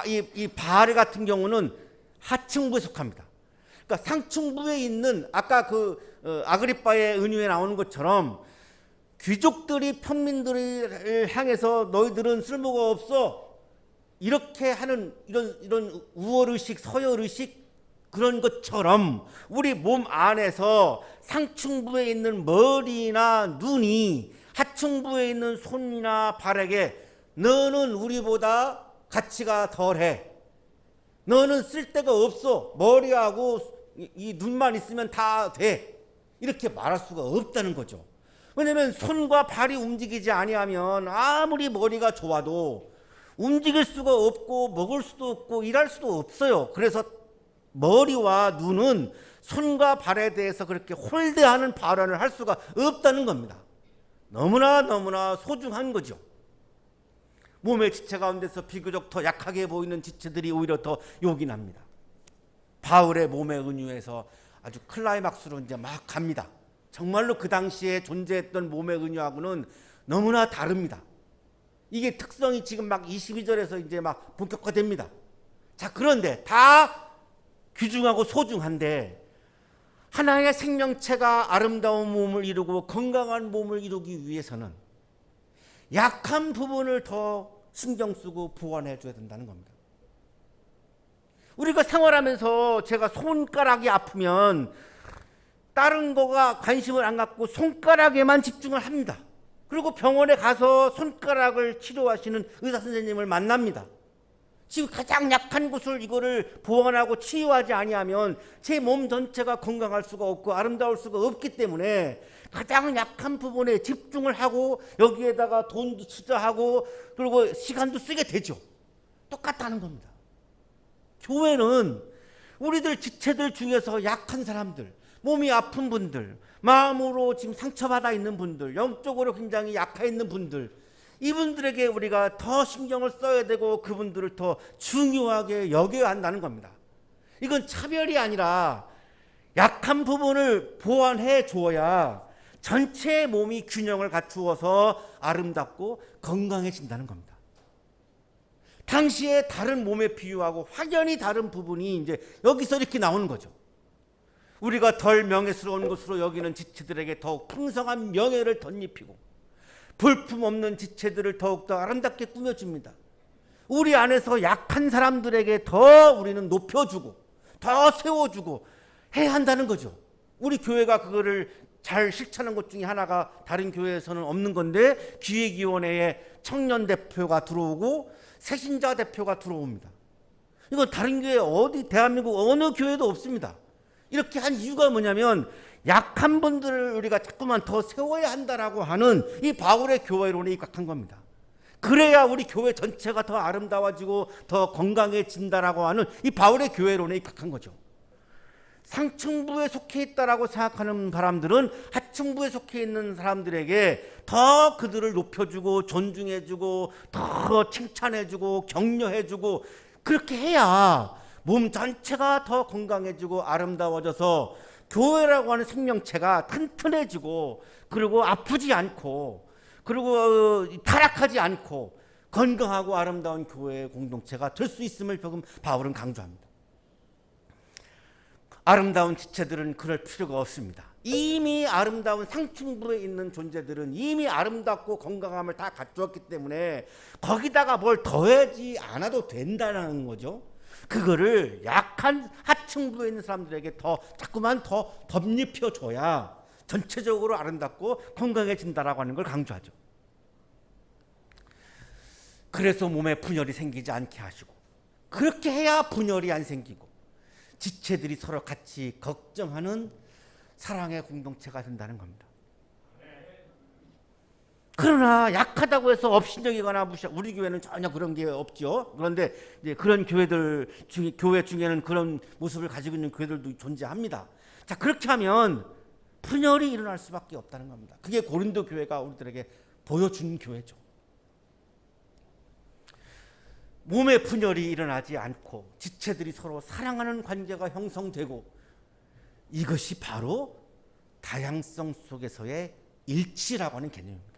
S2: 이 발 같은 경우는 하층부에 속합니다. 그러니까 상층부에 있는 아까 아그리빠의 은유에 나오는 것처럼 귀족들이 평민들을 향해서 너희들은 쓸모가 없어 이렇게 하는 이런 우월의식, 서열의식 그런 것처럼 우리 몸 안에서 상층부에 있는 머리나 눈이 하층부에 있는 손이나 발에게 너는 우리보다 가치가 덜해. 너는 쓸데가 없어. 머리하고 이 눈만 있으면 다 돼. 이렇게 말할 수가 없다는 거죠. 왜냐하면 손과 발이 움직이지 아니하면 아무리 머리가 좋아도 움직일 수가 없고 먹을 수도 없고 일할 수도 없어요. 그래서 머리와 눈은 손과 발에 대해서 그렇게 홀대하는 발언을 할 수가 없다는 겁니다. 너무나 소중한 거죠. 몸의 지체 가운데서 비교적 더 약하게 보이는 지체들이 오히려 더 요긴합니다. 바울의 몸의 은유에서 아주 클라이막스로 이제 막 갑니다. 정말로 그 당시에 존재했던 몸의 은유하고는 너무나 다릅니다. 이게 특성이 지금 막 22절에서 이제 막 본격화됩니다. 자, 그런데 다 귀중하고 소중한데 하나의 생명체가 아름다운 몸을 이루고 건강한 몸을 이루기 위해서는 약한 부분을 더 신경 쓰고 보완해 줘야 된다는 겁니다. 우리가 생활하면서 제가 손가락이 아프면 다른 거가 관심을 안 갖고 손가락에만 집중을 합니다. 그리고 병원에 가서 손가락을 치료하시는 의사 선생님을 만납니다. 지금 가장 약한 곳을 이거를 보완하고 치유하지 아니하면 제 몸 전체가 건강할 수가 없고 아름다울 수가 없기 때문에 가장 약한 부분에 집중을 하고 여기에다가 돈도 투자하고 그리고 시간도 쓰게 되죠. 똑같다는 겁니다. 교회는 우리들 지체들 중에서 약한 사람들, 몸이 아픈 분들, 마음으로 지금 상처받아 있는 분들, 영적으로 굉장히 약해 있는 분들, 이분들에게 우리가 더 신경을 써야 되고 그분들을 더 중요하게 여겨야 한다는 겁니다. 이건 차별이 아니라 약한 부분을 보완해 줘야 전체 몸이 균형을 갖추어서 아름답고 건강해진다는 겁니다. 당시에 다른 몸의 비유하고 확연히 다른 부분이 이제 여기서 이렇게 나오는 거죠. 우리가 덜 명예스러운 것으로 여기는 지체들에게 더욱 풍성한 명예를 덧입히고 볼품없는 지체들을 더욱더 아름답게 꾸며줍니다. 우리 안에서 약한 사람들에게 더 우리는 높여주고 더 세워주고 해야 한다는 거죠. 우리 교회가 그거를 잘 실천하는 것 중에 하나가 다른 교회에서는 없는 건데 기획위원회에 청년 대표가 들어오고 새신자 대표가 들어옵니다. 이거 다른 교회 어디 대한민국 어느 교회도 없습니다. 이렇게 한 이유가 뭐냐면 약한 분들을 우리가 자꾸만 더 세워야 한다라고 하는 이 바울의 교회론에 입각한 겁니다. 그래야 우리 교회 전체가 더 아름다워지고 더 건강해진다라고 하는 이 바울의 교회론에 입각한 거죠. 상층부에 속해 있다라고 생각하는 사람들은 하층부에 속해 있는 사람들에게 더 그들을 높여주고 존중해주고 더 칭찬해주고 격려해주고 그렇게 해야 몸 전체가 더 건강해지고 아름다워져서 교회라고 하는 생명체가 튼튼해지고 그리고 아프지 않고 그리고 타락하지 않고 건강하고 아름다운 교회의 공동체가 될 수 있음을 조금 바울은 강조합니다. 아름다운 지체들은 그럴 필요가 없습니다. 이미 아름다운 상층부에 있는 존재들은 이미 아름답고 건강함을 다 갖추었기 때문에 거기다가 뭘 더하지 않아도 된다는 거죠. 그거를 약한 하층부에 있는 사람들에게 더 자꾸만 더 덧입혀줘야 전체적으로 아름답고 건강해진다라고 하는 걸 강조하죠. 그래서 몸에 분열이 생기지 않게 하시고 그렇게 해야 분열이 안 생기고 지체들이 서로 같이 걱정하는 사랑의 공동체가 된다는 겁니다. 그러나 약하다고 해서 업신여기거나 우리 교회는 전혀 그런 게 없죠. 그런데 이제 그런 교회들 중에 교회 중에는 그런 모습을 가지고 있는 교회들도 존재합니다. 자, 그렇게 하면 분열이 일어날 수밖에 없다는 겁니다. 그게 고린도 교회가 우리들에게 보여준 교회죠. 몸의 분열이 일어나지 않고 지체들이 서로 사랑하는 관계가 형성되고 이것이 바로 다양성 속에서의 일치라고 하는 개념입니다.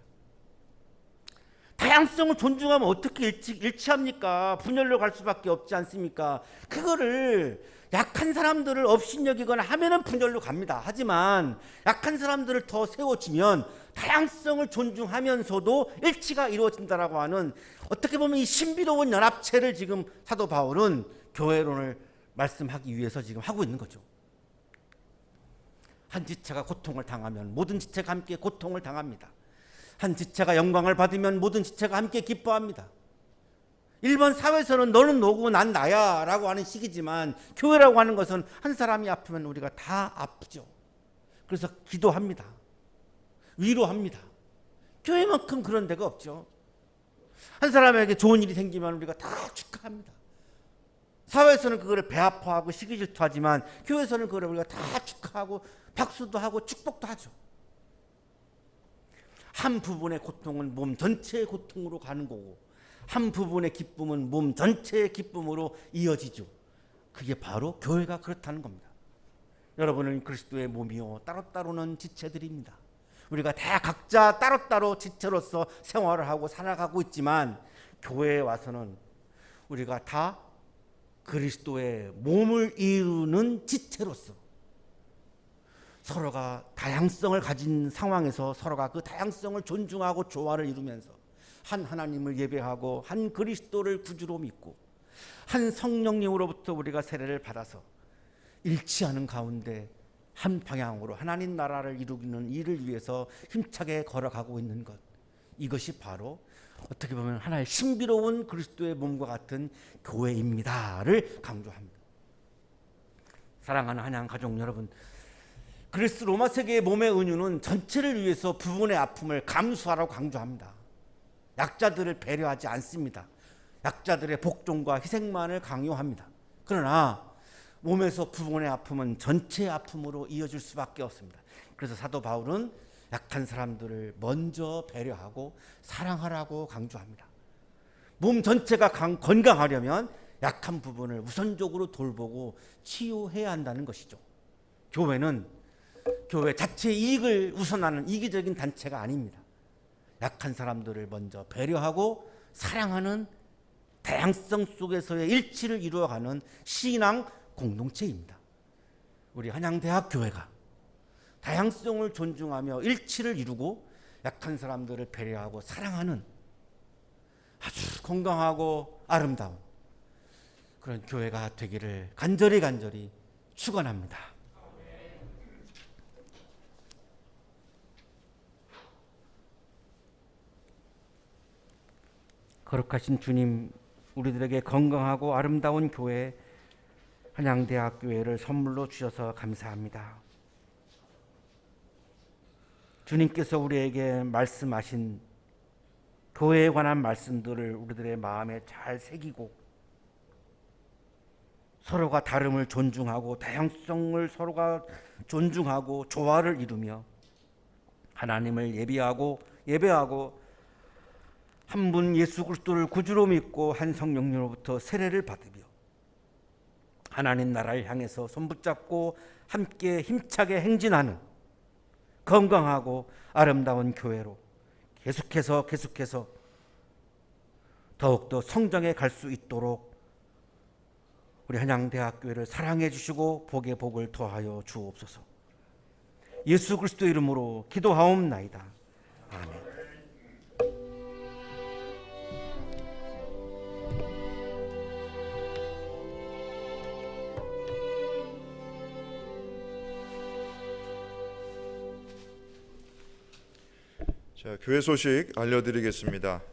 S2: 다양성을 존중하면 어떻게 일치합니까? 분열로 갈 수밖에 없지 않습니까? 그거를 약한 사람들을 업신여기거나 하면은 분열로 갑니다. 하지만 약한 사람들을 더 세워주면 다양성을 존중하면서도 일치가 이루어진다라고 하는 어떻게 보면 이 신비로운 연합체를 지금 사도 바울은 교회론을 말씀하기 위해서 지금 하고 있는 거죠. 한 지체가 고통을 당하면 모든 지체가 함께 고통을 당합니다. 한 지체가 영광을 받으면 모든 지체가 함께 기뻐합니다. 일반 사회에서는 너는 너고 난 나야 라고 하는 식이지만 교회라고 하는 것은 한 사람이 아프면 우리가 다 아프죠. 그래서 기도합니다. 위로합니다. 교회만큼 그런 데가 없죠. 한 사람에게 좋은 일이 생기면 우리가 다 축하합니다. 사회에서는 그거를 배 아파하고 시기 질투하지만 교회에서는 그거를 우리가 다 축하하고 박수도 하고 축복도 하죠. 한 부분의 고통은 몸 전체의 고통으로 가는 거고 한 부분의 기쁨은 몸 전체의 기쁨으로 이어지죠. 그게 바로 교회가 그렇다는 겁니다. 여러분은 그리스도의 몸이요 따로따로는 지체들입니다. 우리가 다 각자 따로따로 지체로서 생활을 하고 살아가고 있지만 교회에 와서는 우리가 다 그리스도의 몸을 이루는 지체로서 서로가 다양성을 가진 상황에서 서로가 그 다양성을 존중하고 조화를 이루면서 한 하나님을 예배하고 한 그리스도를 구주로 믿고 한 성령님으로부터 우리가 세례를 받아서 일치하는 가운데 한 방향으로 하나님 나라를 이루는 일을 위해서 힘차게 걸어가고 있는 것, 이것이 바로 어떻게 보면 하나의 신비로운 그리스도의 몸과 같은 교회입니다를 강조합니다. 사랑하는 한양 가족 여러분, 그리스 로마 세계의 몸의 은유는 전체를 위해서 부분의 아픔을 감수하라고 강조합니다. 약자들을 배려하지 않습니다. 약자들의 복종과 희생만을 강요합니다. 그러나 몸에서 부분의 아픔은 전체의 아픔으로 이어질 수밖에 없습니다. 그래서 사도 바울은 약한 사람들을 먼저 배려하고 사랑하라고 강조합니다. 몸 전체가 건강하려면 약한 부분을 우선적으로 돌보고 치유해야 한다는 것이죠. 교회는 교회 자체의 이익을 우선하는 이기적인 단체가 아닙니다. 약한 사람들을 먼저 배려하고 사랑하는 다양성 속에서의 일치를 이루어가는 신앙 공동체입니다. 우리 한양대학교회가 다양성을 존중하며 일치를 이루고 약한 사람들을 배려하고 사랑하는 아주 건강하고 아름다운 그런 교회가 되기를 간절히 축원합니다. 거룩하신 주님, 우리들에게 건강하고 아름다운 교회 한양대학교회를 선물로 주셔서 감사합니다. 주님께서 우리에게 말씀하신 교회에 관한 말씀들을 우리들의 마음에 잘 새기고 서로가 다름을 존중하고 다양성을 서로가 존중하고 조화를 이루며 하나님을 예배하고 한 분 예수 그리스도를 구주로 믿고 한 성령님으로부터 세례를 받으며 하나님 나라를 향해서 손붙잡고 함께 힘차게 행진하는 건강하고 아름다운 교회로 계속해서 더욱더 성장해 갈 수 있도록 우리 한양대학교회를 사랑해 주시고 복에 복을 더하여 주옵소서. 예수 그리스도 이름으로 기도하옵나이다. 아멘.
S1: 자, 교회 소식 알려드리겠습니다.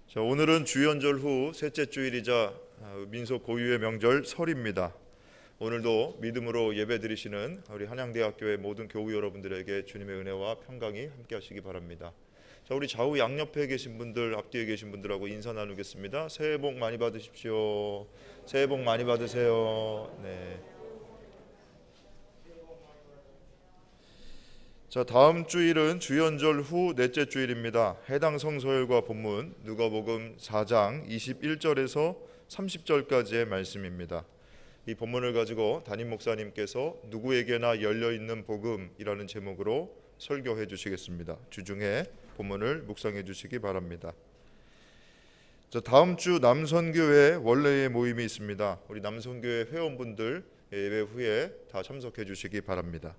S1: 자, 오늘은 주연절 후 셋째 주일이자 민속 고유의 명절 설입니다. 오늘도 믿음으로 예배드리시는 우리 한양대학교의 모든 교우 여러분들에게 주님의 은혜와 평강이 함께하시기 바랍니다. 자, 우리 좌우 양옆에 계신 분들, 앞뒤에 계신 분들하고 인사 나누겠습니다. 새해 복 많이 받으십시오. 새해 복 많이 받으세요. 네. 자, 다음 주일은 주연절 후 넷째 주일입니다. 해당 성서열과 본문 누가복음 4장 21절에서 30절까지의 말씀입니다. 이 본문을 가지고 담임 목사님께서 누구에게나 열려있는 복음이라는 제목으로 설교해 주시겠습니다. 주중에 본문을 묵상해 주시기 바랍니다. 자, 다음 주 남선교회 원래의 모임이 있습니다. 우리 남선교회 회원분들 예배 후에 다 참석해 주시기 바랍니다.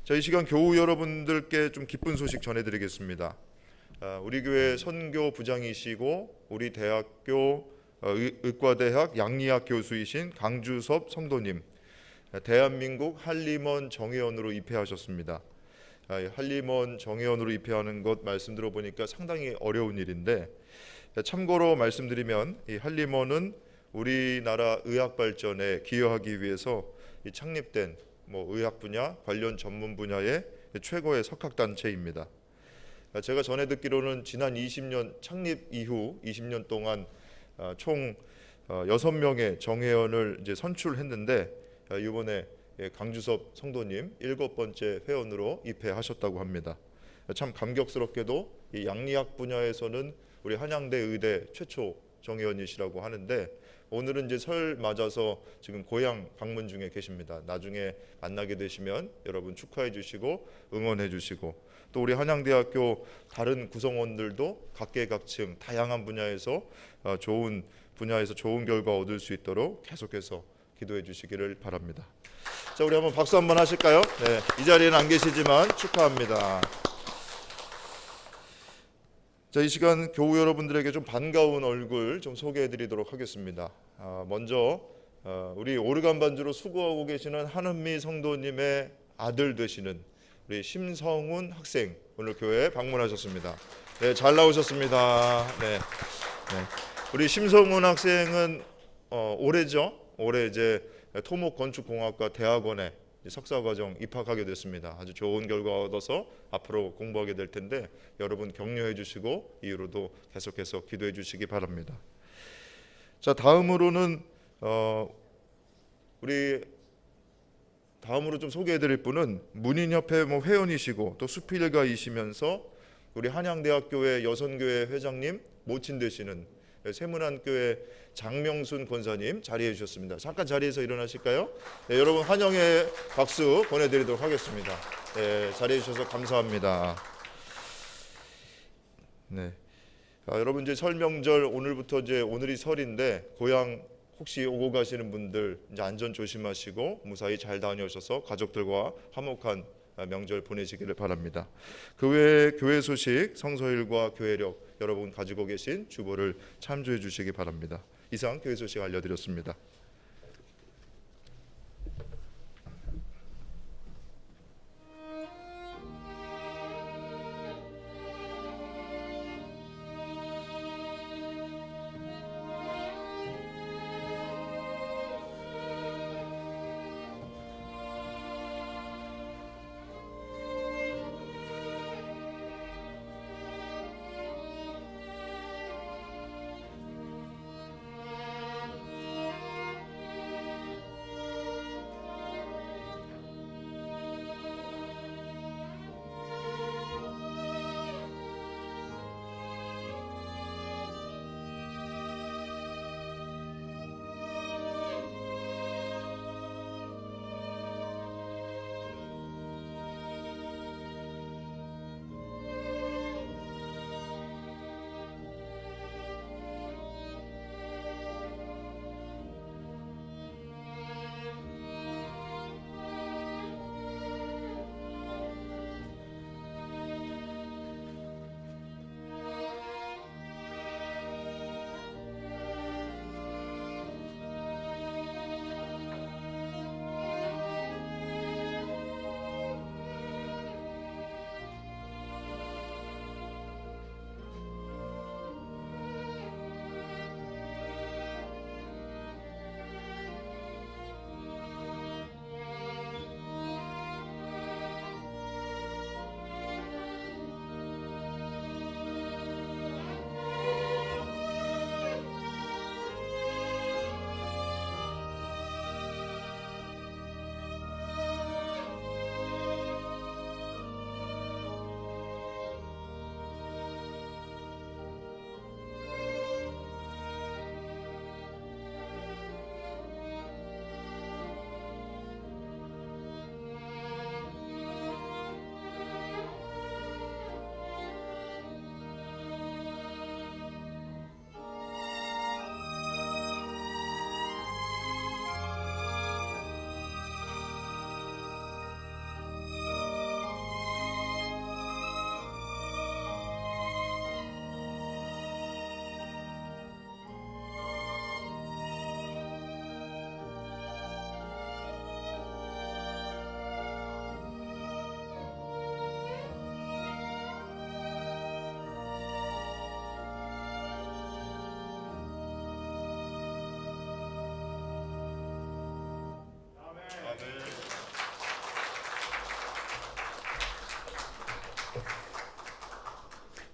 S1: 자, 이 시간 교우 여러분들께 좀 기쁜 소식 전해드리겠습니다. 우리 교회 선교 부장이시고 우리 대학교 의과대학 양리학 교수이신 강주섭 성도님, 대한민국 한림원 정회원으로 입회하셨습니다. 한림원 정회원으로 입회하는 것 말씀 들어보니까 상당히 어려운 일인데, 참고로 말씀드리면 이 한림원은 우리나라 의학 발전에 기여하기 위해서 창립된 의학 분야 관련 전문 분야의 최고의 석학단체입니다. 제가 전해 듣기로는 지난 20년 창립 이후 20년 동안 총 6명의 정회원을 이제 선출했는데 이번에 강주섭 성도님 7번째 회원으로 입회하셨다고 합니다. 참 감격스럽게도 이 양리학 분야에서는 우리 한양대 의대 최초 정의원이시라고 하는데 오늘은 이제 설 맞아서 지금 고향 방문 중에 계십니다. 나중에 만나게 되시면 여러분 축하해 주시고 응원해 주시고 또 우리 한양대학교 다른 구성원들도 각계각층 다양한 분야에서 좋은 결과 얻을 수 있도록 계속해서 기도해 주시기를 바랍니다. 자, 우리 한번 박수 한번 하실까요? 네, 이 자리에는 안 계시지만 축하합니다. 자, 이 시간 교우 여러분들에게 좀 반가운 얼굴 좀 소개해드리도록 하겠습니다. 먼저 우리 오르간 반주로 수고하고 계시는 한은미 성도님의 아들 되시는 우리 심성훈 학생 오늘 교회에 방문하셨습니다. 네, 잘 나오셨습니다. 네. 우리 심성훈 학생은 올해 이제 토목건축공학과 대학원에 석사과정 입학하게 됐습니다. 아주 좋은 결과 얻어서 앞으로 공부하게 될 텐데 여러분 격려해 주시고 이후로도 계속해서 기도해 주시기 바랍니다. 자, 다음으로는 다음으로 좀 소개해 드릴 분은 문인협회 회원이시고 또 수필가이시면서 우리 한양대학교의 여선교회 회장님 모친 되시는 세문안교회 장명순 권사님 자리해 주셨습니다. 잠깐 자리에서 일어나실까요? 네, 여러분 환영의 박수 보내드리도록 하겠습니다. 네, 자리해 주셔서 감사합니다. 네, 여러분 이제 설 명절 오늘부터 이제 오늘이 설인데 고향 혹시 오고 가시는 분들 이제 안전 조심하시고 무사히 잘 다녀오셔서 가족들과 화목한 명절 보내시기를 바랍니다. 그 외에 교회 소식, 성서일과 교회력 여러분 가지고 계신 주보를 참조해 주시기 바랍니다. 이상 교회 소식 알려드렸습니다.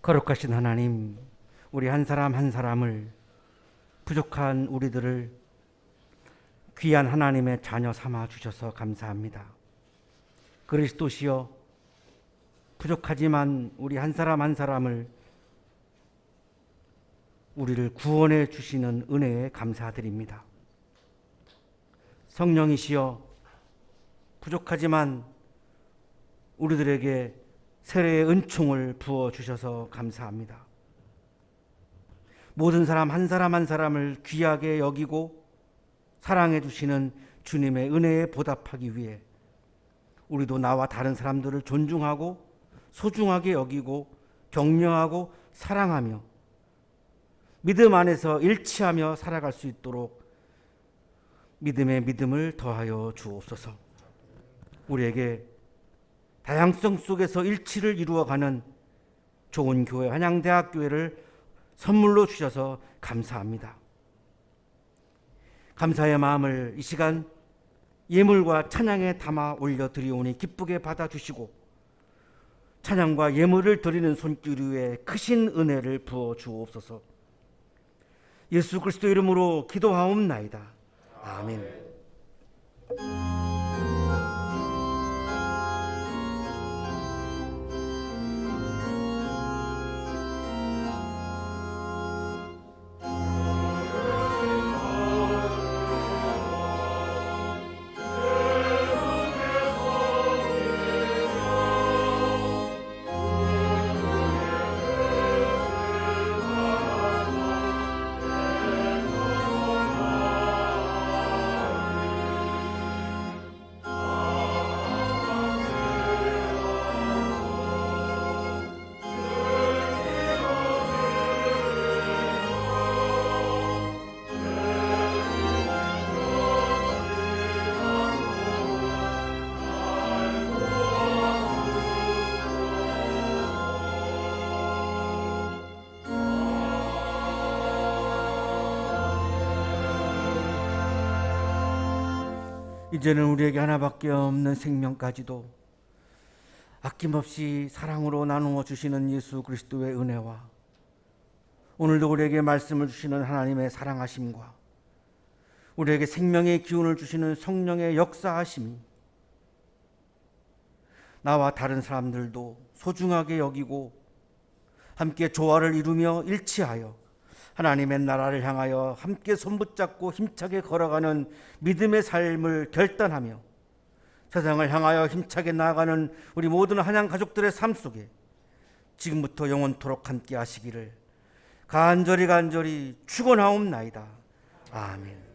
S2: 거룩하신 하나님, 우리 한 사람 한 사람을 부족한 우리들을 귀한 하나님의 자녀 삼아 주셔서 감사합니다. 그리스도시여, 부족하지만 우리 한 사람 한 사람을 우리를 구원해 주시는 은혜에 감사드립니다. 성령이시여, 부족하지만 우리들에게 세례의 은총을 부어 주셔서 감사합니다. 모든 사람 한 사람 한 사람을 귀하게 여기고 사랑해 주시는 주님의 은혜에 보답하기 위해 우리도 나와 다른 사람들을 존중하고 소중하게 여기고 격려하고 사랑하며 믿음 안에서 일치하며 살아갈 수 있도록 믿음의 믿음을 더하여 주옵소서. 우리에게 다양성 속에서 일치를 이루어가는 좋은 교회 한양대학교회를 선물로 주셔서 감사합니다. 감사의 마음을 이 시간 예물과 찬양에 담아 올려드리오니 기쁘게 받아주시고 찬양과 예물을 드리는 손길 위에 크신 은혜를 부어 주옵소서. 예수 그리스도 이름으로 기도하옵나이다. 아멘. 이제는 우리에게 하나밖에 없는 생명까지도 아낌없이 사랑으로 나누어 주시는 예수 그리스도의 은혜와 오늘도 우리에게 말씀을 주시는 하나님의 사랑하심과 우리에게 생명의 기운을 주시는 성령의 역사하심이 나와 다른 사람들도 소중하게 여기고 함께 조화를 이루며 일치하여 하나님의 나라를 향하여 함께 손붙잡고 힘차게 걸어가는 믿음의 삶을 결단하며 세상을 향하여 힘차게 나아가는 우리 모든 한양 가족들의 삶 속에 지금부터 영원토록 함께 하시기를 간절히 축원하옵나이다. 아멘.